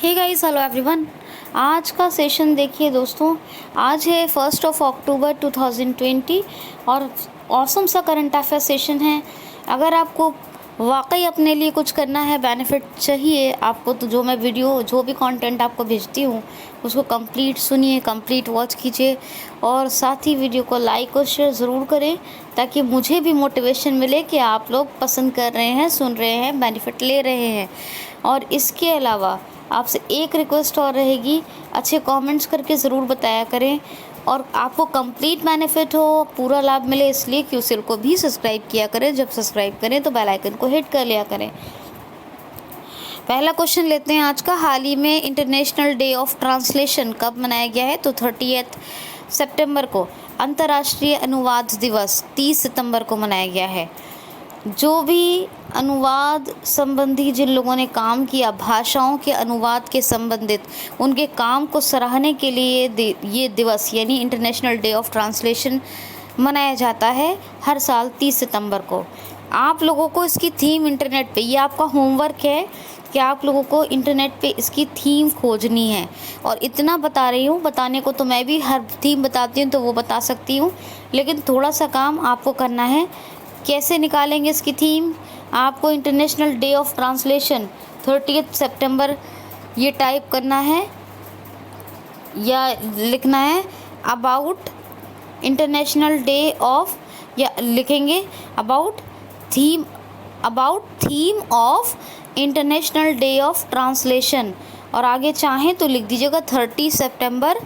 Hey guys, hello everyone. आज का session देखिए दोस्तों, आज है 1 अक्टूबर 2020 और ऑसम सा करंट अफेयर सेशन है। अगर आपको वाकई अपने लिए कुछ करना है, बेनिफिट चाहिए आपको, तो जो मैं वीडियो जो भी कंटेंट आपको भेजती हूँ उसको कंप्लीट सुनिए, कंप्लीट वॉच कीजिए और साथ ही वीडियो को लाइक और शेयर ज़रूर करें ताकि मुझे भी मोटिवेशन मिले कि आप लोग पसंद कर रहे हैं, सुन रहे हैं, बेनिफिट ले रहे हैं। और इसके अलावा आपसे एक रिक्वेस्ट और रहेगी, अच्छे कमेंट्स करके ज़रूर बताया करें और आपको कंप्लीट बेनिफिट हो, पूरा लाभ मिले, इसलिए क्यूसिल को भी सब्सक्राइब किया करें। जब सब्सक्राइब करें तो बेल आइकन को हिट कर लिया करें। पहला क्वेश्चन लेते हैं आज का। हाल ही में इंटरनेशनल डे ऑफ ट्रांसलेशन कब मनाया गया है? तो 30 सितंबर को। अंतर्राष्ट्रीय अनुवाद दिवस 30 सितंबर को मनाया गया है। जो भी अनुवाद संबंधी जिन लोगों ने काम किया, भाषाओं के अनुवाद के संबंधित, उनके काम को सराहने के लिए ये दिवस यानी इंटरनेशनल डे ऑफ ट्रांसलेशन मनाया जाता है हर साल 30 सितंबर को। आप लोगों को इसकी थीम इंटरनेट पे, ये आपका होमवर्क है कि आप लोगों को इंटरनेट पे इसकी थीम खोजनी है। और इतना बता रही हूँ, बताने को तो मैं भी हर थीम बताती हूँ तो वो बता सकती हूँ, लेकिन थोड़ा सा काम आपको करना है। कैसे निकालेंगे इसकी थीम? आपको इंटरनेशनल डे ऑफ ट्रांसलेशन 30 सितंबर ये टाइप करना है या लिखना है अबाउट इंटरनेशनल डे ऑफ, या लिखेंगे about theme of international day of translation और आगे चाहें तो लिख दीजिएगा 30 सितंबर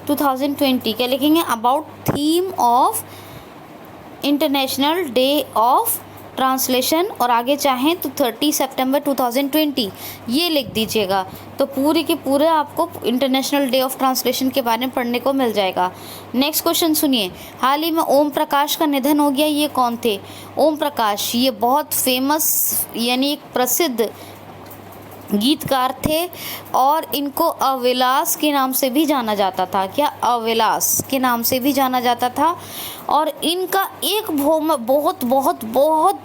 2020। क्या लिखेंगे? About theme of international day of translation और आगे चाहें तो 30 सितंबर 2020 ये लिख दीजिएगा। तो पूरे के पूरे आपको इंटरनेशनल डे ऑफ ट्रांसलेशन के बारे में पढ़ने को मिल जाएगा। नेक्स्ट क्वेश्चन सुनिए। हाल ही में ओम प्रकाश का निधन हो गया। ये कौन थे? ओम प्रकाश ये बहुत फेमस यानी एक प्रसिद्ध गीतकार थे और इनको अविलास के नाम से भी जाना जाता था। क्या? अविलास के नाम से भी जाना जाता था। और इनका एक बहुत बहुत बहुत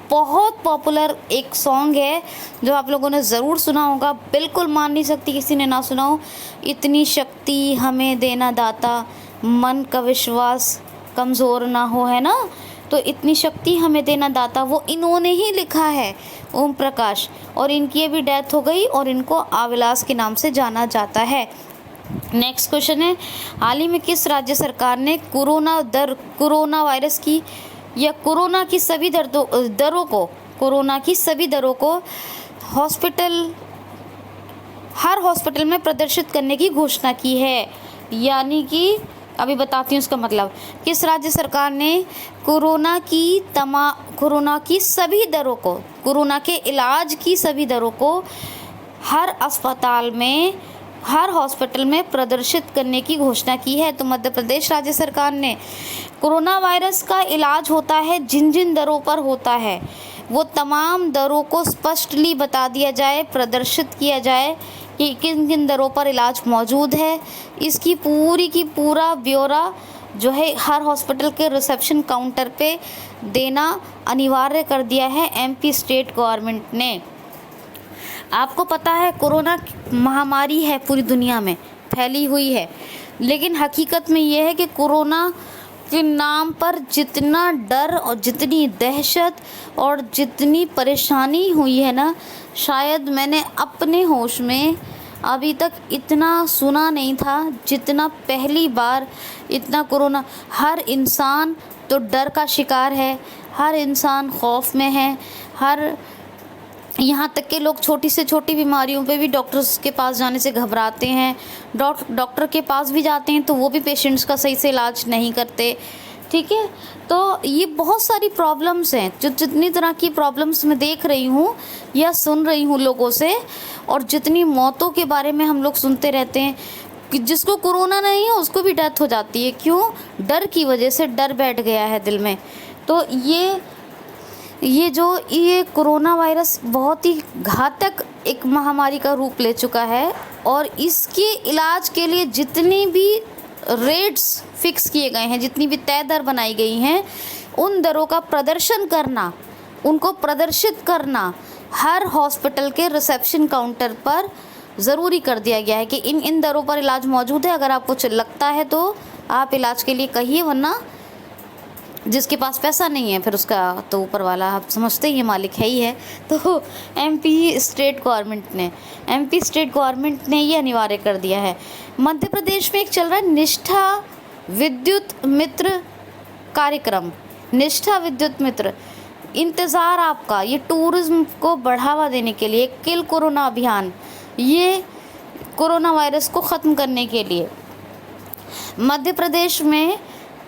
बहुत पॉपुलर एक सॉन्ग है जो आप लोगों ने ज़रूर सुना होगा। बिल्कुल मान नहीं सकती किसी ने ना सुना हो। इतनी शक्ति हमें देना दाता, मन का विश्वास कमज़ोर ना हो, है ना? तो इतनी शक्ति हमें देना दाता, वो इन्होंने ही लिखा है, ओम प्रकाश। और इनकी अभी डेथ हो गई और इनको अविलास के नाम से जाना जाता है। नेक्स्ट क्वेश्चन है, हाल ही में किस राज्य सरकार ने कोरोना वायरस की या कोरोना की सभी दरों को हर हॉस्पिटल में प्रदर्शित करने की घोषणा की है? यानी कि अभी बताती हूँ इसका मतलब। किस राज्य सरकार ने कोरोना के इलाज की सभी दरों को हर अस्पताल में, हर हॉस्पिटल में प्रदर्शित करने की घोषणा की है? तो मध्य प्रदेश राज्य सरकार ने। कोरोना वायरस का इलाज होता है जिन जिन दरों पर होता है, वो तमाम दरों को स्पष्टली बता दिया जाए, प्रदर्शित किया जाए कि किन किन दरों पर इलाज मौजूद है। इसकी पूरी की पूरा ब्यौरा जो है हर हॉस्पिटल के रिसेप्शन काउंटर पे देना अनिवार्य कर दिया है एमपी स्टेट गवर्नमेंट ने। आपको पता है कोरोना महामारी है, पूरी दुनिया में फैली हुई है, लेकिन हकीकत में ये है कि कोरोना के नाम पर जितना डर और जितनी दहशत और जितनी परेशानी हुई है ना, शायद मैंने अपने होश में अभी तक इतना सुना नहीं था जितना पहली बार इतना कोरोना। हर इंसान तो डर का शिकार है, हर इंसान खौफ में है, यहाँ तक के लोग छोटी से छोटी बीमारियों पे भी डॉक्टर्स के पास जाने से घबराते हैं। डॉक्टर के पास भी जाते हैं तो वो भी पेशेंट्स का सही से इलाज नहीं करते। ठीक है, तो ये बहुत सारी प्रॉब्लम्स हैं, जो जितनी तरह की प्रॉब्लम्स मैं देख रही हूँ या सुन रही हूँ लोगों से, और जितनी मौतों के बारे में हम लोग सुनते रहते हैं कि जिसको कोरोना नहीं है उसको भी डेथ हो जाती है। क्यों? डर की वजह से, डर बैठ गया है दिल में। तो ये कोरोना वायरस बहुत ही घातक एक महामारी का रूप ले चुका है और इसके इलाज के लिए जितनी भी रेट्स फिक्स किए गए हैं, जितनी भी तय दर बनाई गई हैं, उन दरों का प्रदर्शन करना, उनको प्रदर्शित करना हर हॉस्पिटल के रिसेप्शन काउंटर पर ज़रूरी कर दिया गया है कि इन दरों पर इलाज मौजूद है। अगर आपको लगता है तो आप इलाज के लिए कहिए, वरना जिसके पास पैसा नहीं है फिर उसका तो ऊपर वाला आप समझते ही मालिक है ही है। तो एमपी स्टेट गवर्नमेंट ने ये अनिवार्य कर दिया है। मध्य प्रदेश में एक चल रहा है निष्ठा विद्युत मित्र कार्यक्रम। निष्ठा विद्युत मित्र, इंतज़ार आपका, ये टूरिज्म को बढ़ावा देने के लिए, किल कोरोना अभियान, ये कोरोना वायरस को ख़त्म करने के लिए मध्य प्रदेश में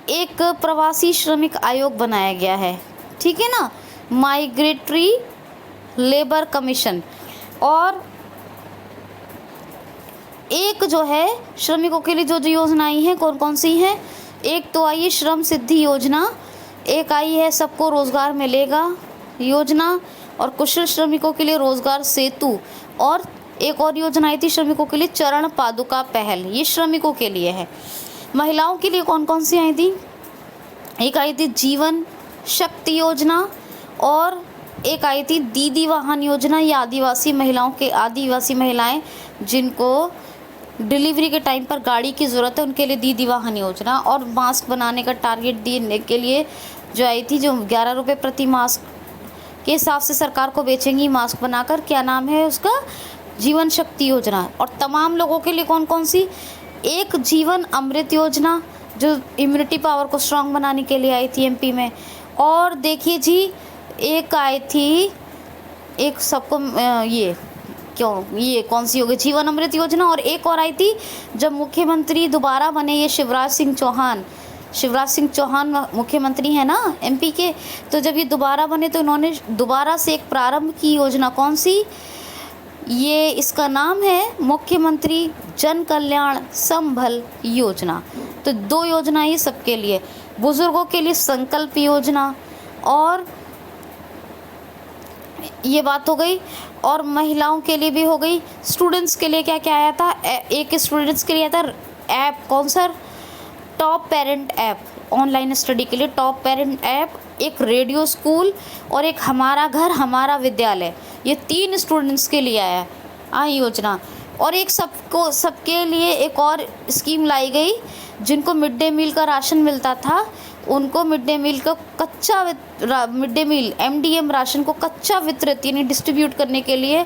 एक प्रवासी श्रमिक आयोग बनाया गया है, ठीक है ना, माइग्रेटरी लेबर कमीशन। और एक जो है श्रमिकों के लिए जो योजनाएं हैं कौन कौन सी हैं, एक तो आई है श्रम सिद्धि योजना, एक आई है सबको रोज़गार मिलेगा योजना, और कुशल श्रमिकों के लिए रोज़गार सेतु, और एक और योजना आई थी श्रमिकों के लिए चरण पादुका पहल, ये श्रमिकों के लिए है। महिलाओं के लिए कौन कौन सी आई थी, एक आई थी जीवन शक्ति योजना, और एक आई थी दीदी वाहन योजना। ये आदिवासी महिलाएं जिनको डिलीवरी के टाइम पर गाड़ी की ज़रूरत है उनके लिए दीदी वाहन योजना। और मास्क बनाने का टारगेट देने के लिए जो आई थी, जो 11 रुपये प्रति मास्क के हिसाब से सरकार को बेचेंगी मास्क बनाकर, क्या नाम है उसका, जीवन शक्ति योजना। और तमाम लोगों के लिए कौन कौन सी, एक जीवन अमृत योजना जो इम्यूनिटी पावर को स्ट्रॉन्ग बनाने के लिए आई थी एमपी में। और देखिए जी, एक आई थी, एक सबको ये कौन सी होगी, जीवन अमृत योजना। और एक और आई थी जब मुख्यमंत्री दोबारा बने, ये शिवराज सिंह चौहान मुख्यमंत्री हैं ना एमपी के, तो जब ये दोबारा बने तो इन्होंने दोबारा से एक प्रारंभ की योजना, कौन सी, ये इसका नाम है मुख्यमंत्री जन कल्याण संबल योजना। तो 2 योजना ये सबके लिए, बुजुर्गों के लिए संकल्प योजना, और ये बात हो गई, और महिलाओं के लिए भी हो गई। स्टूडेंट्स के लिए क्या क्या आया था, एक स्टूडेंट्स के लिए आया था ऐप, कौन सा, top parent app, online study के लिए टॉप पेरेंट ऐप, एक रेडियो स्कूल, और एक हमारा घर हमारा विद्यालय। ये 3 स्टूडेंट्स के लिए आया योजना। और एक सबके लिए एक और स्कीम लाई गई, जिनको मिड डे मील का राशन मिलता था उनको mid day meal MDM ration को कच्चा वितरित यानी डिस्ट्रीब्यूट करने के लिए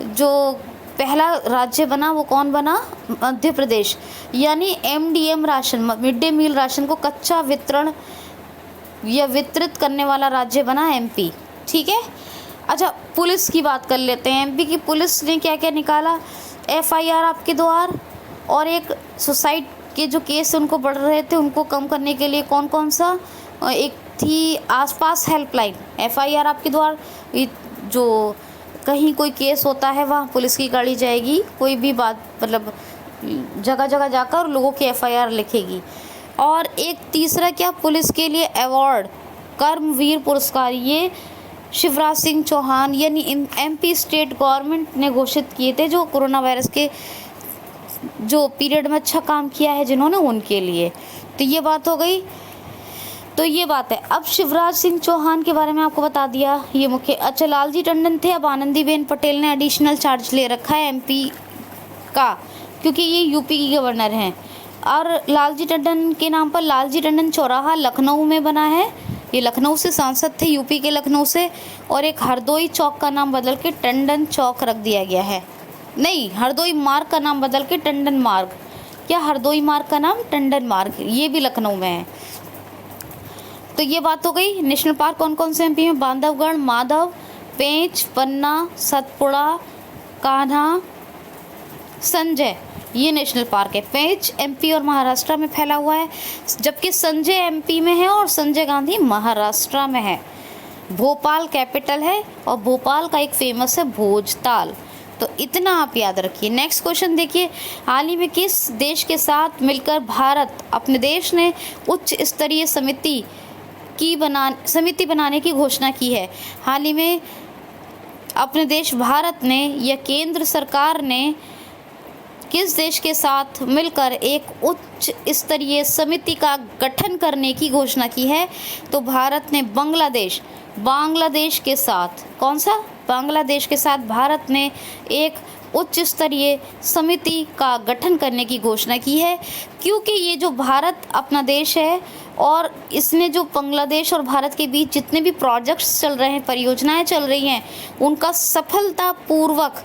जो पहला राज्य बना वो कौन बना, मध्य प्रदेश। यानी MDM ration, mid day meal ration को कच्चा वितरण या वितरित करने वाला राज्य बना MP, ठीक है। अच्छा, पुलिस की बात कर लेते हैं। MP की पुलिस ने क्या क्या निकाला, FIR आपके द्वार, और एक सुसाइड के जो केस उनको बढ़ रहे थे उनको कम करने के लिए कौन कौन सा, एक थी आसपास हेल्पलाइन, FIR आपके द्वार, जो कहीं कोई केस होता है वहाँ पुलिस की गाड़ी जाएगी, कोई भी बात मतलब जगह जगह जाकर लोगों की FIR लिखेगी। और एक तीसरा क्या, पुलिस के लिए अवार्ड, कर्मवीर पुरस्कार, ये शिवराज सिंह चौहान यानी MP स्टेट गवर्नमेंट ने घोषित किए थे, जो कोरोना वायरस के जो पीरियड में अच्छा काम किया है जिन्होंने, उनके लिए। तो ये बात हो गई, तो ये बात है। अब शिवराज सिंह चौहान के बारे में आपको बता दिया, ये मुख्य। अच्छा, लालजी टंडन थे, अब आनंदीबेन पटेल ने एडिशनल चार्ज ले रखा है MP का, क्योंकि ये UP की गवर्नर हैं। और लालजी टंडन के नाम पर लालजी टंडन चौराहा लखनऊ में बना है, ये लखनऊ से सांसद थे, UP के लखनऊ से। और एक हरदोई चौक का नाम बदल के टंडन चौक रख दिया गया है, नहीं, हरदोई मार्ग का नाम बदल के टंडन मार्ग, क्या हरदोई मार्ग का नाम टंडन मार्ग, ये भी लखनऊ में है। तो ये बात हो गई। नेशनल पार्क कौन कौन से MP में, बांधवगढ़, माधव, पेंच, पन्ना, सतपुड़ा, कान्हा, संजय, ये नेशनल पार्क है। पेंच MP और महाराष्ट्र में फैला हुआ है, जबकि संजय MP में है और संजय गांधी महाराष्ट्र में है। भोपाल कैपिटल है, और भोपाल का एक फेमस है भोजताल। तो इतना आप याद रखिए। नेक्स्ट क्वेश्चन देखिए, हाल ही में किस देश के साथ मिलकर भारत, अपने देश ने उच्च स्तरीय समिति बनाने की घोषणा की है। हाल ही में अपने देश भारत ने या केंद्र सरकार ने किस देश के साथ मिलकर एक उच्च स्तरीय समिति का गठन करने की घोषणा की है, तो भारत ने बांग्लादेश के साथ, कौन सा, बांग्लादेश के साथ भारत ने एक उच्च स्तरीय समिति का गठन करने की घोषणा की है, क्योंकि ये जो भारत अपना देश है और इसने जो बांग्लादेश और भारत के बीच जितने भी प्रोजेक्ट्स चल रहे हैं, परियोजनाएं चल रही हैं, उनका सफलतापूर्वक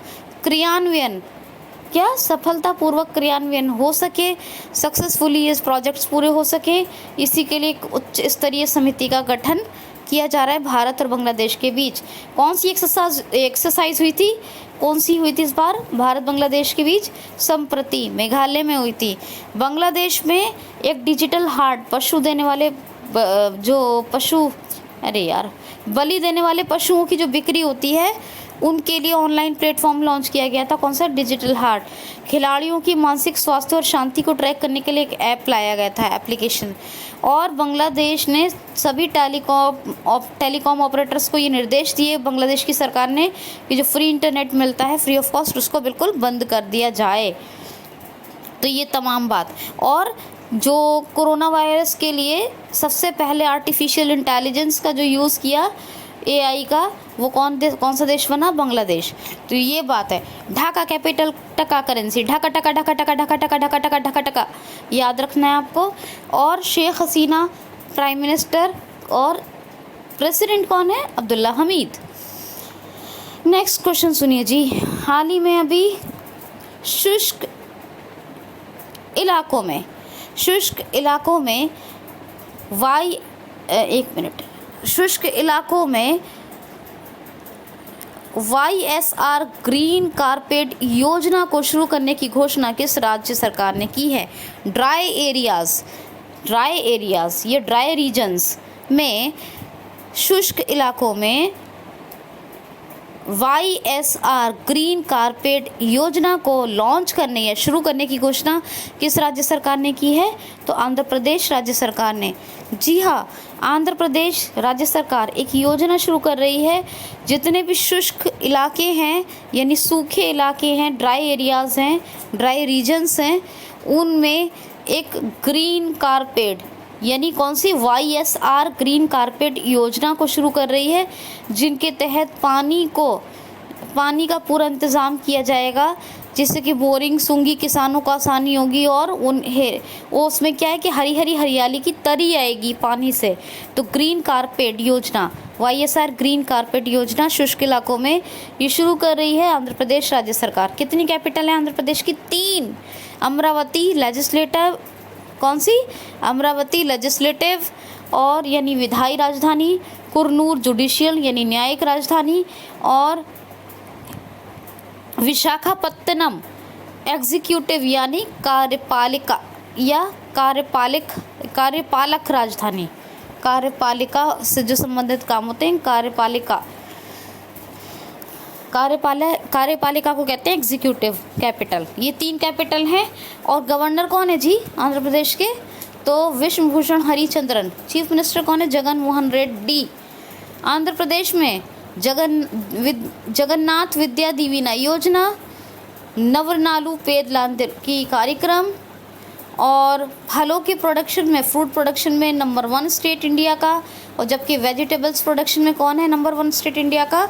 क्रियान्वयन हो सके, सक्सेसफुली ये प्रोजेक्ट्स पूरे हो सके, इसी के लिए एक उच्च स्तरीय समिति का गठन किया जा रहा है भारत और बांग्लादेश के बीच। कौन सी एक्सरसाइज हुई थी? कौन सी हुई थी इस बार भारत बांग्लादेश के बीच? संप्रति मेघालय में हुई थी। बांग्लादेश में एक डिजिटल हार्ट पशु देने वाले बलि देने वाले पशुओं की जो बिक्री होती है उनके लिए ऑनलाइन प्लेटफॉर्म लॉन्च किया गया था। कौन सा? Digital heart. खिलाड़ियों की मानसिक स्वास्थ्य और शांति को ट्रैक करने के लिए एक ऐप लाया गया था, एप्लीकेशन। और बांग्लादेश ने सभी टेलीकॉम ऑपरेटर्स को ये निर्देश दिए बांग्लादेश की सरकार ने कि जो फ्री इंटरनेट मिलता है फ्री ऑफ कॉस्ट, उसको बिल्कुल बंद कर दिया जाए। तो ये तमाम बात। और जो कोरोना वायरस के लिए सबसे पहले आर्टिफिशियल इंटेलिजेंस का जो यूज़ किया, AI का, वो कौन सा देश बना? बांग्लादेश। तो ये बात है। ढाका कैपिटल, टका करेंसी, ढाका टका ढाका टका ढाका टका ढाका टका ढाका टका, याद रखना है आपको। और शेख हसीना प्राइम मिनिस्टर और प्रेसिडेंट कौन है? अब्दुल्ला हमीद। नेक्स्ट क्वेश्चन सुनिए जी। हाल ही में अभी शुष्क इलाकों में शुष्क इलाकों में YSR ग्रीन कारपेट योजना को शुरू करने की घोषणा किस राज्य सरकार ने की है? ड्राई एरियाज या ड्राई रीजन्स में, शुष्क इलाकों में YSR ग्रीन कारपेट योजना को लॉन्च करने या शुरू करने की घोषणा किस राज्य सरकार ने की है? तो आंध्र प्रदेश राज्य सरकार ने। जी हाँ, आंध्र प्रदेश राज्य सरकार एक योजना शुरू कर रही है। जितने भी शुष्क इलाके हैं यानी सूखे इलाके हैं, ड्राई एरियाज़ हैं, ड्राई रीजन्स हैं, उनमें एक ग्रीन कारपेट यानी कौन सी? YSR ग्रीन कारपेट योजना को शुरू कर रही है, जिनके तहत पानी का पूरा इंतज़ाम किया जाएगा, जिससे कि बोरिंग सूंगी किसानों को आसानी होगी और उसमें क्या है कि हरी हरी हरियाली की तरी आएगी पानी से। तो ग्रीन कारपेट योजना, YSR ग्रीन कारपेट योजना शुष्क इलाकों में ये शुरू कर रही है आंध्र प्रदेश राज्य सरकार। कितनी कैपिटल है आंध्र प्रदेश की? 3। अमरावती लेजिस्लेटिव, कौन सी? अमरावती लेजिस्लेटिव और यानी विधायी राजधानी, कुरनूर जुडिशियल यानी न्यायिक राजधानी, और विशाखापत्तनम एग्जीक्यूटिव यानी कार्यपालिका या कार्यपालक राजधानी। कार्यपालिका से जो संबंधित काम होते हैं, कार्यपालिका को कहते हैं एग्जीक्यूटिव कैपिटल। ये 3 कैपिटल हैं। और गवर्नर कौन है जी आंध्र प्रदेश के? तो विश्व भूषण हरिचंद्रन। चीफ मिनिस्टर कौन है? जगन मोहन रेड्डी। आंध्र प्रदेश में जगन्नाथ विद्या दीवेना योजना, नवरनालू पेदलांतिर की कार्यक्रम, और फलों के प्रोडक्शन में, फ्रूट प्रोडक्शन में नंबर 1 स्टेट इंडिया का, और जबकि वेजिटेबल्स प्रोडक्शन में कौन है नंबर 1 स्टेट इंडिया का?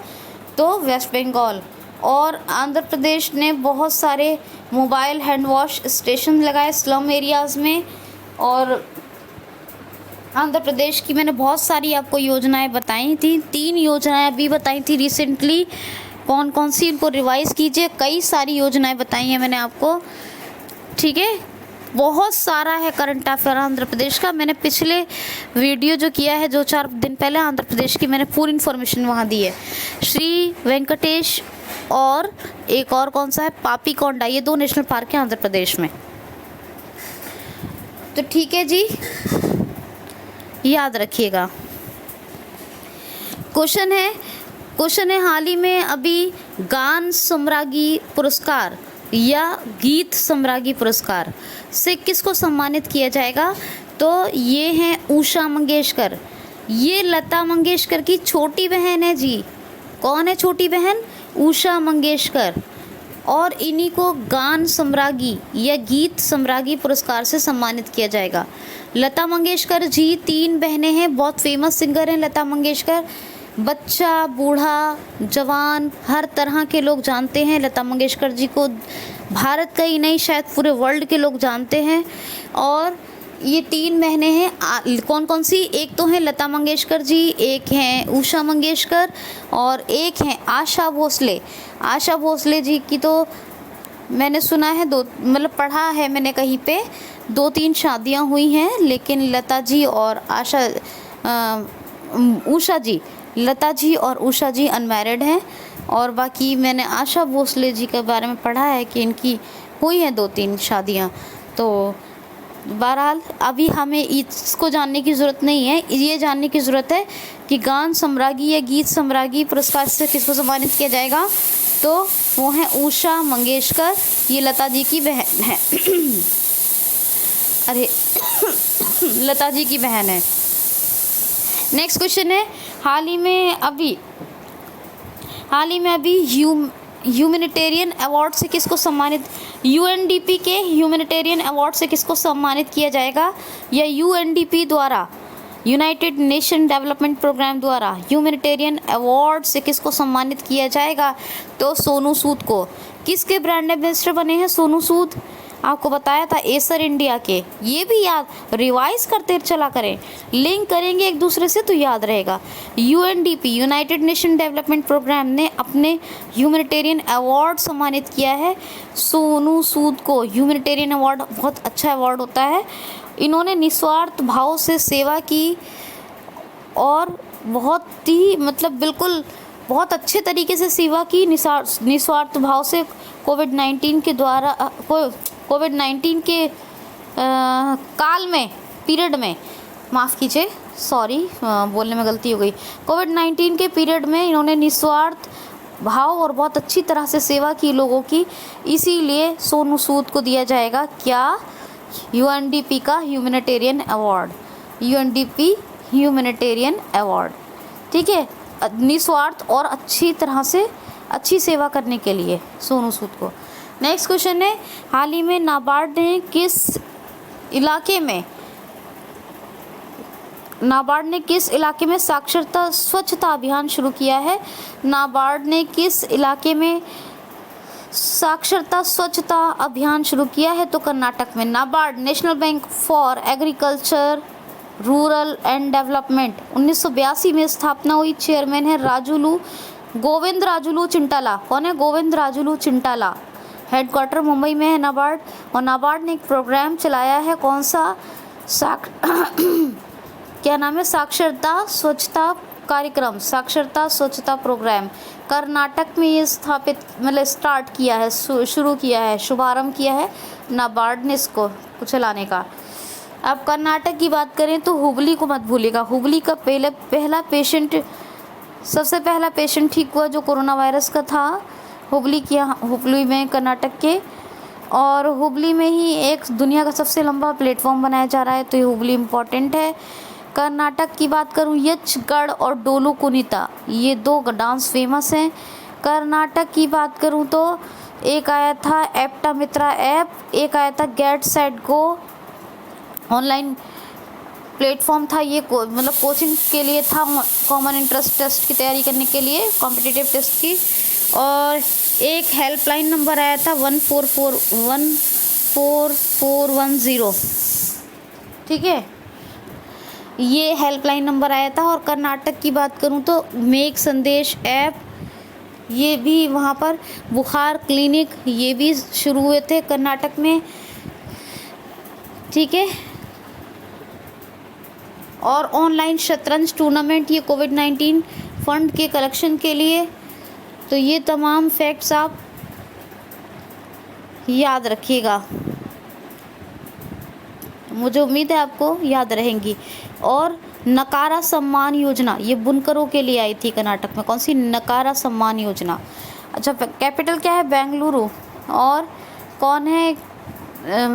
तो वेस्ट बंगाल। और आंध्र प्रदेश ने बहुत सारे मोबाइल हैंड वॉश स्टेशन लगाए स्लम एरियाज़ में। और आंध्र प्रदेश की मैंने बहुत सारी आपको योजनाएं बताई थी, 3 योजनाएं अभी बताई थी रिसेंटली। कौन कौन सी, इनको रिवाइज़ कीजिए। कई सारी योजनाएं बताई हैं मैंने आपको, ठीक है। बहुत सारा है करंट अफेयर आंध्र प्रदेश का। मैंने पिछले वीडियो जो किया है 2-4 दिन पहले आंध्र प्रदेश की, मैंने पूरी इन्फॉर्मेशन वहाँ दी है। श्री वेंकटेश और एक और कौन सा है, पापीकोंडा, ये 2 नेशनल पार्क हैं आंध्र प्रदेश में। तो ठीक है जी, याद रखिएगा। क्वेश्चन है हाल ही में अभी गान सम्राज्ञी पुरस्कार या गीत सम्राज्ञी पुरस्कार से किसको सम्मानित किया जाएगा? तो ये हैं उषा मंगेशकर। ये लता मंगेशकर की छोटी बहन है जी। कौन है छोटी बहन? उषा मंगेशकर। और इन्हीं को गान सम्राज्ञी या गीत सम्राज्ञी पुरस्कार से सम्मानित किया जाएगा। लता मंगेशकर जी 3 बहनें हैं, बहुत फेमस सिंगर हैं लता मंगेशकर। बच्चा, बूढ़ा, जवान, हर तरह के लोग जानते हैं लता मंगेशकर जी को। भारत का ही नहीं, शायद पूरे वर्ल्ड के लोग जानते हैं। और ये 3 बहनें हैं, कौन कौन सी? एक तो हैं लता मंगेशकर जी, एक हैं उषा मंगेशकर और एक हैं आशा भोसले। आशा भोसले जी की तो मैंने सुना है मतलब पढ़ा है मैंने कहीं पे 2-3 शादियां हुई हैं, लेकिन लता जी और उषा जी, लता जी और उषा जी अनमैरिड हैं। और बाकी मैंने आशा भोसले जी के बारे में पढ़ा है कि इनकी हुई हैं 2-3 शादियां। तो बहरहाल अभी हमें इसको जानने की ज़रूरत नहीं है, ये जानने की ज़रूरत है कि गान सम्राज्ञी या गीत सम्राज्ञी पुरस्कार से किसको सम्मानित किया जाएगा। तो वो हैं उषा मंगेशकर, ये लता जी की बहन है। अरे लता जी की बहन है। नेक्स्ट क्वेश्चन है, हाल ही में अभी ह्यूमैनिटेरियन अवार्ड से किसको सम्मानित, यूएनडीपी के ह्यूमैनिटेरियन अवार्ड से किसको सम्मानित किया जाएगा, या यूएनडीपी द्वारा, यूनाइटेड नेशन डेवलपमेंट प्रोग्राम द्वारा ह्यूमैनिटेरियन अवार्ड से किसको सम्मानित किया जाएगा? तो सोनू सूद को। किसके ब्रांड एम्बेसडर बने हैं सोनू सूद? आपको बताया था एसर इंडिया के। ये भी याद रिवाइज करते चला करें, लिंक करेंगे एक दूसरे से तो याद रहेगा। UNDP, united nation development programme ने अपने ह्यूमैनिटेरियन अवार्ड सम्मानित किया है सोनू सूद को। ह्यूमैनिटेरियन अवार्ड बहुत अच्छा अवार्ड होता है। इन्होंने निस्वार्थ भाव से सेवा की और बहुत ही मतलब बिल्कुल बहुत अच्छे तरीके से सेवा की, निस्वार्थ भाव से कोविड-19 के काल में, पीरियड में, माफ़ कीजिए, सॉरी बोलने में गलती हो गई। कोविड-19 के पीरियड में इन्होंने निस्वार्थ भाव और बहुत अच्छी तरह से सेवा की लोगों की, इसीलिए सोनू सूद को दिया जाएगा क्या? यूएनडीपी का humanitarian award, UNDP humanitarian award, ठीक है, निस्वार्थ और अच्छी तरह से अच्छी सेवा करने के लिए सोनू सूद को। नेक्स्ट क्वेश्चन है, हाल ही में नाबार्ड ने किस इलाके में साक्षरता स्वच्छता अभियान शुरू किया है? नाबार्ड ने किस इलाके में साक्षरता स्वच्छता अभियान शुरू किया है? तो कर्नाटक में। NABARD national bank for agriculture rural and development 1982 में स्थापना हुई। चेयरमैन है गोविंद राजुलू चिंटाला। कौन है? गोविंद राजुलू चिंटाला। हेडक्वार्टर मुंबई में है नाबार्ड। और नाबार्ड ने एक प्रोग्राम चलाया है, कौन सा? क्या नाम है? साक्षरता स्वच्छता कार्यक्रम, साक्षरता स्वच्छता प्रोग्राम। कर्नाटक में ये स्टार्ट किया है, शुरू किया है, शुभारंभ किया है नाबार्ड ने इसको चलाने का। अब कर्नाटक की बात करें तो हुबली को मत भूलिएगा। हुबली का सबसे पहला पेशेंट ठीक हुआ जो कोरोना वायरस का था, हुबली में, कर्नाटक के। और हुबली में ही एक दुनिया का सबसे लंबा प्लेटफॉर्म बनाया जा रहा है, तो ये हुबली इम्पॉर्टेंट है। कर्नाटक की बात करूँ, यक्षगढ़ और डोलू कुनीता, ये 2 डांस फेमस हैं। कर्नाटक की बात करूँ तो एक आया था एप्टा मित्रा ऐप, एक आया था get set go, online platform था ये, मतलब कोचिंग के लिए था, कॉमन इंटरेस्ट टेस्ट की तैयारी करने के लिए, कॉम्पिटिटिव टेस्ट की। और एक हेल्पलाइन नंबर आया था 14410, ठीक है, ये हेल्पलाइन नंबर आया था। और कर्नाटक की बात करूं तो मेक संदेश ऐप, ये भी वहाँ पर बुखार क्लिनिक, ये भी शुरू हुए थे कर्नाटक में, ठीक है। और ऑनलाइन शतरंज टूर्नामेंट, ये कोविड-19 फंड के कलेक्शन के लिए। तो ये तमाम फैक्ट्स आप याद रखिएगा, मुझे उम्मीद है आपको याद रहेंगी। और नकारा सम्मान योजना, ये बुनकरों के लिए आई थी कर्नाटक में। कौन सी? नकारा सम्मान योजना। अच्छा, कैपिटल क्या है? बेंगलुरु। और कौन है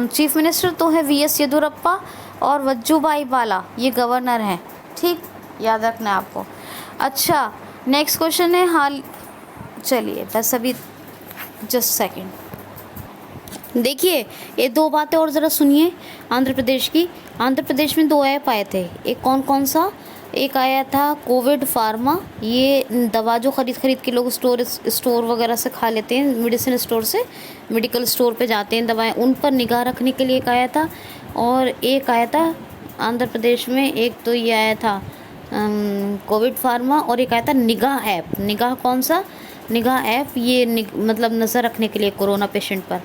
चीफ मिनिस्टर? तो है वीएस येदियुरप्पा। और वजुभाई वाला ये गवर्नर हैं, ठीक, याद रखना है आपको। अच्छा, नेक्स्ट क्वेश्चन है, चलिए बस अभी जस्ट सेकंड, देखिए ये 2 बातें और ज़रा सुनिए आंध्र प्रदेश की। आंध्र प्रदेश में 2 ऐप आए थे, एक कौन सा? एक आया था कोविड फार्मा, ये दवा जो खरीद के लोग स्टोर वगैरह से खा लेते हैं, मेडिसिन स्टोर से, मेडिकल स्टोर पे जाते हैं दवाएं, उन पर निगाह रखने के लिए एक आया था। और एक आया था आंध्र प्रदेश में, एक तो ये आया था कोविड फार्मा, और एक आया था निगाह ऐप। निगाह कौन सा? निगाह ऐप, ये मतलब नज़र रखने के लिए कोरोना पेशेंट पर।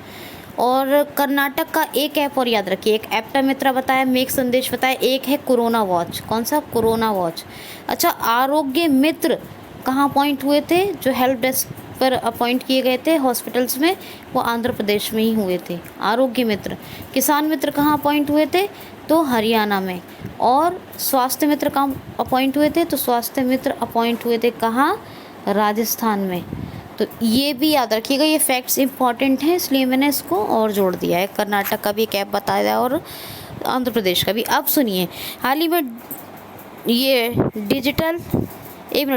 और कर्नाटक का एक ऐप और याद रखिए, एक एप्टा मित्रा बताया, मेक संदेश बताया, एक है कोरोना वॉच। कौन सा? Corona watch. अच्छा, आरोग्य मित्र कहाँ अपॉइंट हुए थे? जो हेल्प डेस्क पर अपॉइंट किए गए थे हॉस्पिटल्स में, वो आंध्र प्रदेश में ही हुए थे, आरोग्य मित्र। किसान मित्र कहाँ अपॉइंट हुए थे? तो हरियाणा में। और स्वास्थ्य मित्र कहाँ अपॉइंट हुए थे? तो स्वास्थ्य मित्र अपॉइंट हुए थे कहाँ? राजस्थान में। तो ये भी याद रखिएगा, ये फैक्ट्स इंपॉर्टेंट हैं, इसलिए मैंने इसको और जोड़ दिया है। कर्नाटक का भी एक ऐप बताया और आंध्र प्रदेश का भी। अब सुनिए, हाल ही में ये digital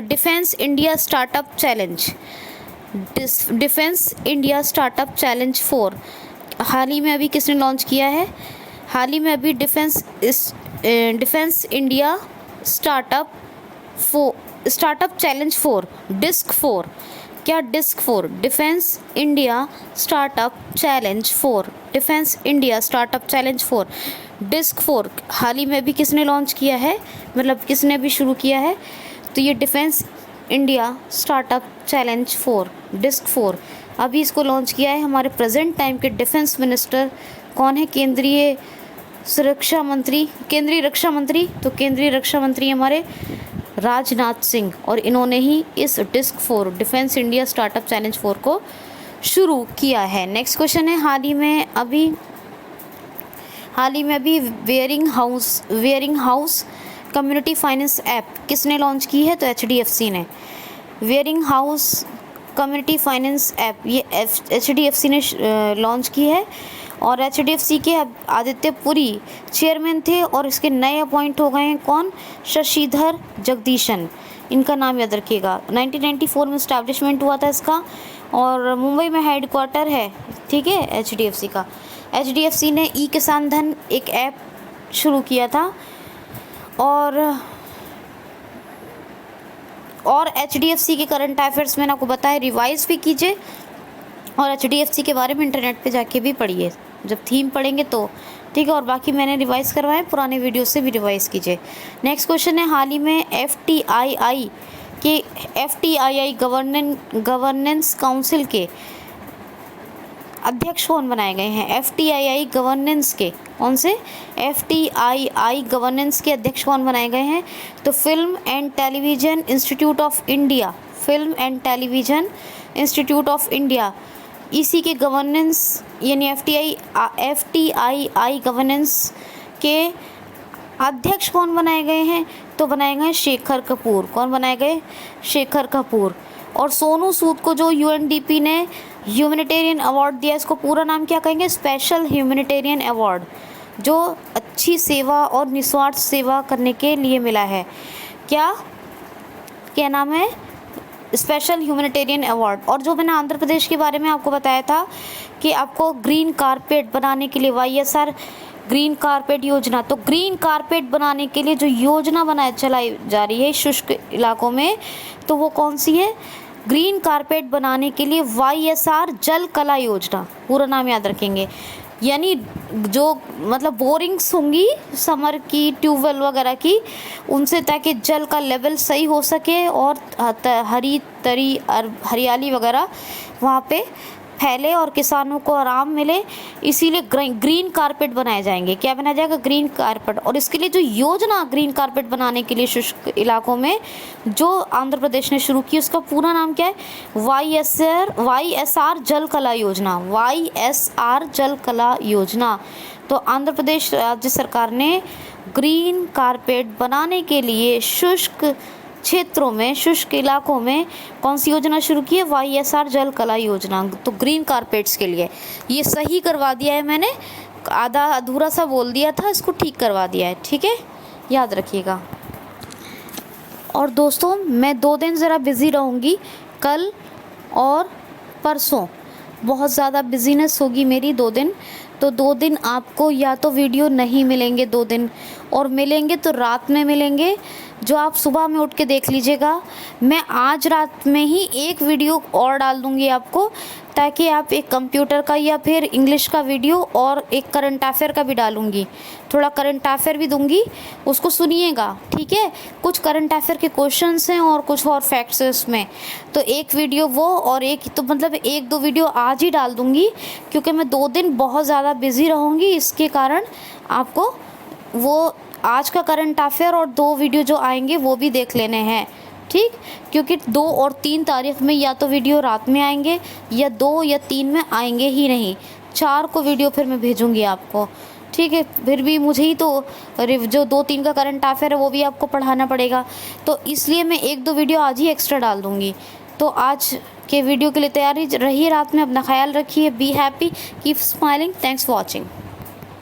defence India startup challenge, defence India startup challenge 4 हाल ही में अभी किसने लॉन्च किया है? हाल ही में अभी defence India startup challenge 4, DISC 4। क्या? DISC 4, defence India startup challenge 4, defence India startup challenge 4, DISC 4 हाल ही में भी किसने लॉन्च किया है, मतलब किसने भी शुरू किया है? तो ये defence India startup challenge 4, DISC 4 अभी इसको लॉन्च किया है हमारे प्रेजेंट टाइम के डिफेंस मिनिस्टर। कौन है? केंद्रीय रक्षा मंत्री। तो केंद्रीय रक्षा मंत्री हमारे राजनाथ सिंह, और इन्होंने ही इस DISC 4, defence India startup challenge 4 को शुरू किया है। नेक्स्ट क्वेश्चन है, हाल ही में अभी wearing house community finance app किसने लॉन्च की है? तो HDFC ने। Wearing house community finance app ये HDFC ने लॉन्च की है, और HDFC के आदित्य पुरी चेयरमैन थे, और इसके नए अपॉइंट हो गए हैं कौन? शशिधर जगदीशन, इनका नाम याद रखिएगा। 1994 में इस्टेब्लिशमेंट हुआ था इसका, और मुंबई में हेडक्वार्टर है, ठीक है, HDFC का। HDFC ने ई किसान धन एक ऐप शुरू किया था, और HDFC के करंट अफेयर्स मैंने आपको बताया, रिवाइज भी कीजिए, और HDFC के बारे में इंटरनेट पे जाके भी पढ़िए, जब थीम पढ़ेंगे तो, ठीक है। और बाकी मैंने रिवाइज़ करवाए, पुराने वीडियो से भी रिवाइज़ कीजिए। नेक्स्ट क्वेश्चन है, हाल ही में FTII गवर्नेंस काउंसिल के अध्यक्ष कौन बनाए गए हैं? FTII गवर्नेंस के, कौन से? FTII गवर्नेंस के अध्यक्ष कौन बनाए गए हैं? तो film and television institute of India, film and television institute of India, इसी के गवर्नेंस यानी FTII गवर्नेंस के अध्यक्ष कौन बनाए गए हैं? तो बनाए गए शेखर कपूर। कौन बनाए गए? शेखर कपूर। और सोनू सूद को जो UNDP ने ह्यूमैनिटेरियन अवार्ड दिया, इसको पूरा नाम क्या कहेंगे? स्पेशल ह्यूमैनिटेरियन अवार्ड, जो अच्छी सेवा और निस्वार्थ सेवा करने के लिए मिला है। क्या नाम है? Special humanitarian award. और जो मैंने आंध्र प्रदेश के बारे में आपको बताया था कि आपको ग्रीन कारपेट बनाने के लिए YSR ग्रीन कारपेट योजना, तो ग्रीन कारपेट बनाने के लिए जो योजना चलाई जा रही है शुष्क इलाकों में, तो वो कौन सी है? ग्रीन कारपेट बनाने के लिए YSR जल कला योजना, पूरा नाम याद रखेंगे। यानी जो मतलब बोरिंग्स होंगी समर की, ट्यूबवेल वगैरह की, उनसे ताकि जल का लेवल सही हो सके और हरियाली वगैरह वहाँ पे फैले और किसानों को आराम मिले, इसीलिए ग्रीन कारपेट बनाए जाएंगे। क्या बनाया जाएगा? Green carpet. और इसके लिए जो योजना ग्रीन कारपेट बनाने के लिए शुष्क इलाकों में जो आंध्र प्रदेश ने शुरू की, उसका पूरा नाम क्या है? YSR जल कला योजना, YSR जल कला योजना। तो आंध्र प्रदेश राज्य सरकार ने ग्रीन कारपेट बनाने के लिए शुष्क क्षेत्रों में, शुष्क इलाकों में कौन सी योजना शुरू की है? YSR जल कला योजना। तो ग्रीन कारपेट्स के लिए ये सही करवा दिया है मैंने, आधा अधूरा सा बोल दिया था, इसको ठीक करवा दिया है, ठीक है, याद रखिएगा। और दोस्तों मैं 2 दिन ज़रा बिज़ी रहूँगी, कल और परसों बहुत ज़्यादा बिजीनेस होगी मेरी 2 दिन, तो 2 दिन आपको या तो वीडियो नहीं मिलेंगे 2 दिन, और मिलेंगे तो रात में मिलेंगे, जो आप सुबह में उठ के देख लीजिएगा। मैं आज रात में ही एक वीडियो और डाल दूँगी आपको, ताकि आप एक कंप्यूटर का या फिर इंग्लिश का वीडियो और एक करंट अफेयर का भी डालूँगी। थोड़ा करंट अफेयर भी दूँगी, उसको सुनिएगा, ठीक है। कुछ करंट अफेयर के क्वेश्चंस हैं और कुछ और फैक्ट्स हैं उसमें। तो एक वीडियो वो और एक तो मतलब 1-2 वीडियो आज ही डाल दूँगी, क्योंकि मैं 2 दिन बहुत ज़्यादा बिज़ी रहूँगी। इसके कारण आपको वो आज का करंट अफेयर और 2 वीडियो जो आएंगे वो भी देख लेने हैं, ठीक। क्योंकि 2 और 3 तारीख में या तो वीडियो रात में आएंगे या 2 या 3 में आएंगे ही नहीं। 4 को वीडियो फिर मैं भेजूँगी आपको, ठीक है। फिर भी मुझे ही तो जो 2-3 का करंट अफेयर है वो भी आपको पढ़ाना पड़ेगा, तो इसलिए मैं 1-2 वीडियो आज ही एक्स्ट्रा डाल दूँगी। तो आज के वीडियो के लिए तैयारी रहिए। रात में अपना ख्याल रखिए। Be happy, keep smiling. Thanks for watching.